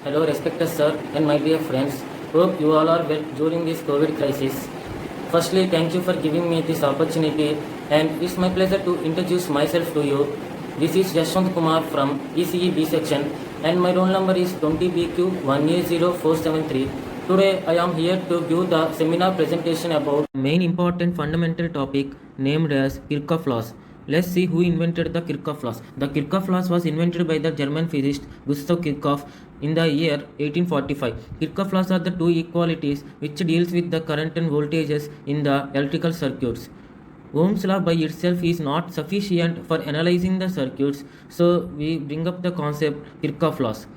Hello, respected sir and my dear friends. Hope you all are well during this COVID crisis. Firstly, thank you for giving me this opportunity, and it's my pleasure to introduce myself to you. This is Yashwant Kumar from ECE B section, and my roll number is 20BQ 180473. Today, I am here to give the seminar presentation about main important fundamental topic named as Kirchhoff laws. Let's see who invented the Kirchhoff laws. The Kirchhoff laws was invented by the German physicist Gustav Kirchhoff in the year 1845. Kirchhoff laws are the two equalities which deals with the current and voltages in the electrical circuits. Ohm's law by itself is not sufficient for analyzing the circuits, so we bring up the concept Kirchhoff laws.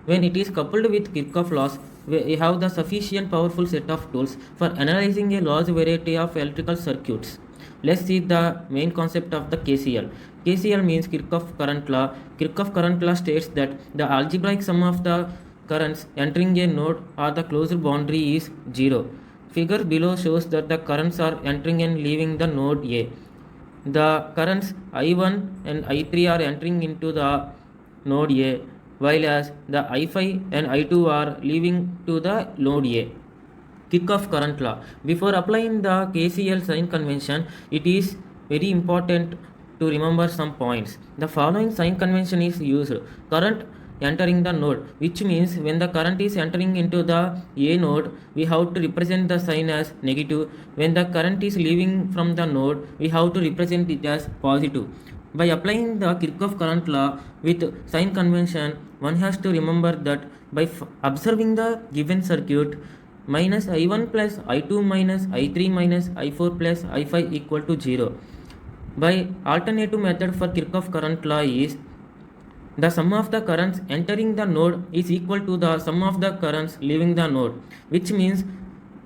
When it is coupled with Kirchhoff laws, we have the sufficient powerful set of tools for analyzing a large variety of electrical circuits. Let's see the main concept of the KCL. KCL means Kirchhoff current law. Kirchhoff current law states that the algebraic sum of the currents entering a node or the closed boundary is 0. Figure below shows that the currents are entering and leaving the node A. The currents I1 and I3 are entering into the node A, while as the I5 and I2 are leaving to the node A. Kirchhoff current law. Before applying the KCL sign convention, it is very important to remember some points. The following sign convention is used. Current entering the node, which means when the current is entering into the A node, we have to represent the sign as negative. When the current is leaving from the node, we have to represent it as positive. By applying the Kirchhoff current law with sign convention, one has to remember that by observing the given circuit, minus I1 plus I2 minus I3 minus I4 plus I5 equal to 0. By alternative method for Kirchhoff current law is the sum of the currents entering the node is equal to the sum of the currents leaving the node, which means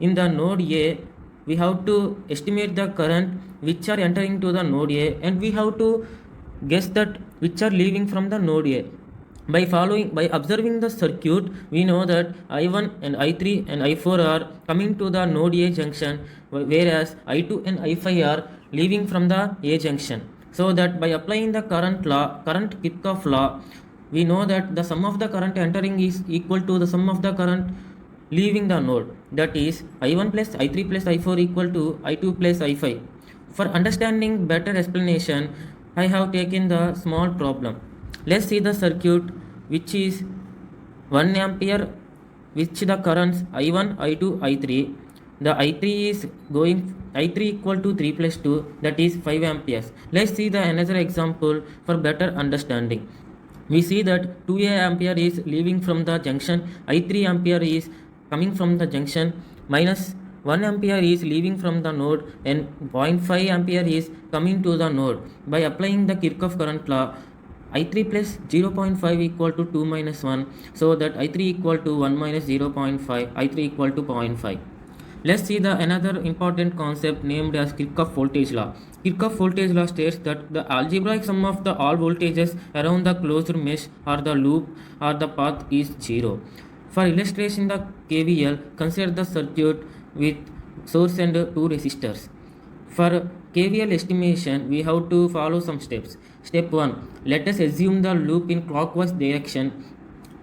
in the node A we have to estimate the current which are entering to the node A, and we have to guess that which are leaving from the node A. By observing the circuit, we know that I1 and I3 and I4 are coming to the node A junction, whereas I2 and I5 are leaving from the A junction. So that by applying the current Kirchhoff law, we know that the sum of the current entering is equal to the sum of the current leaving the node. That is I1 plus I3 plus I4 equal to I2 plus I5. For understanding better explanation, I have taken the small problem. Let's see the circuit which is 1 ampere, which the currents I1, I2, I3. The I3 is going I3 equal to 3 plus 2, that is 5 amperes. Let's see the another example for better understanding. We see that 2 ampere is leaving from the junction, I3 ampere is coming from the junction, minus 1 ampere is leaving from the node, and 0.5 ampere is coming to the node. By applying the Kirchhoff current law, I3 plus 0.5 equal to 2 minus 1, so that I3 equal to 1 minus 0.5, I3 equal to 0.5. Let's see the another important concept named as Kirchhoff voltage law. Kirchhoff voltage law states that the algebraic sum of the all voltages around the closed mesh or the loop or the path is 0. For illustration the KVL, consider the circuit with source and two resistors. For KVL estimation, we have to follow some steps. Step 1. Let us assume the loop in clockwise direction,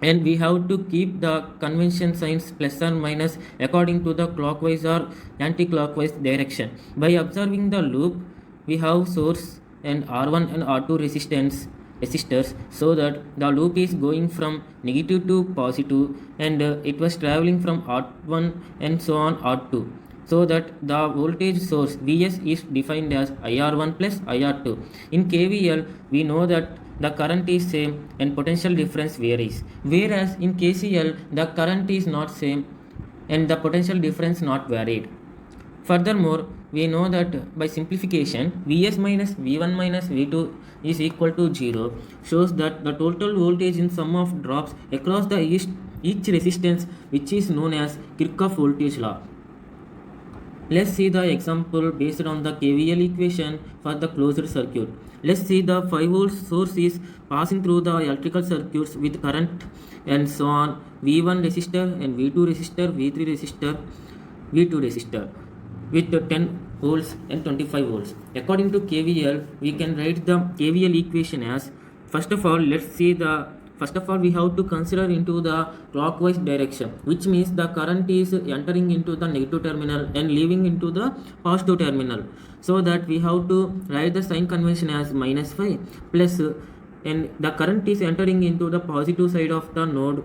and we have to keep the convention signs plus or minus according to the clockwise or anti-clockwise direction. By observing the loop, we have source and R1 and R2 resistors, so that the loop is going from negative to positive, and it was traveling from R1 and so on R2. So that the voltage source Vs is defined as IR1 plus IR2. In KVL, we know that the current is same and potential difference varies. Whereas in KCL, the current is not same and the potential difference not varied. Furthermore, we know that by simplification, Vs minus V1 minus V2 is equal to 0 shows that the total voltage in sum of drops across the each resistance, which is known as Kirchhoff voltage law. Let's see the example based on the KVL equation for the closed circuit. Let's see the 5 volt source is passing through the electrical circuits with current and so on, V1 resistor and V2 resistor, V3 resistor, V2 resistor with 10 volts and 25 volts. According to KVL, we can write the KVL equation as, first of all, let's see the first of all we have to consider into the clockwise direction, which means the current is entering into the negative terminal and leaving into the positive terminal. So that we have to write the sign convention as -5 plus and the current is entering into the positive side of the node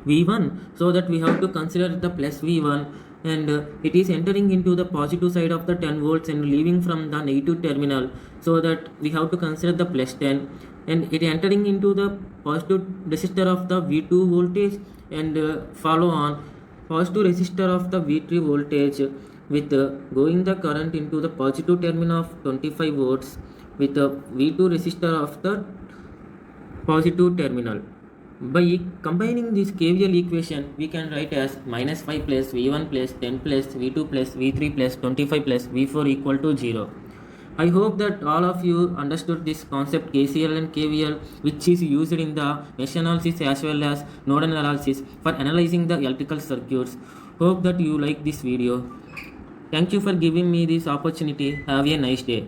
V1, so that we have to consider the plus V1, and it is entering into the positive side of the 10 volts and leaving from the negative terminal, so that we have to consider the plus 10, and it entering into the positive resistor of the V2 voltage and follow on positive resistor of the V3 voltage with going the current into the positive terminal of 25 volts with the V2 resistor of the positive terminal. By combining this KVL equation, we can write as -5 plus V1 plus 10 plus V2 plus V3 plus 25 plus V4 equal to 0. I hope that all of you understood this concept KCL and KVL, which is used in the mesh analysis as well as nodal analysis for analyzing the electrical circuits. Hope that you like this video. Thank you for giving me this opportunity. Have a nice day.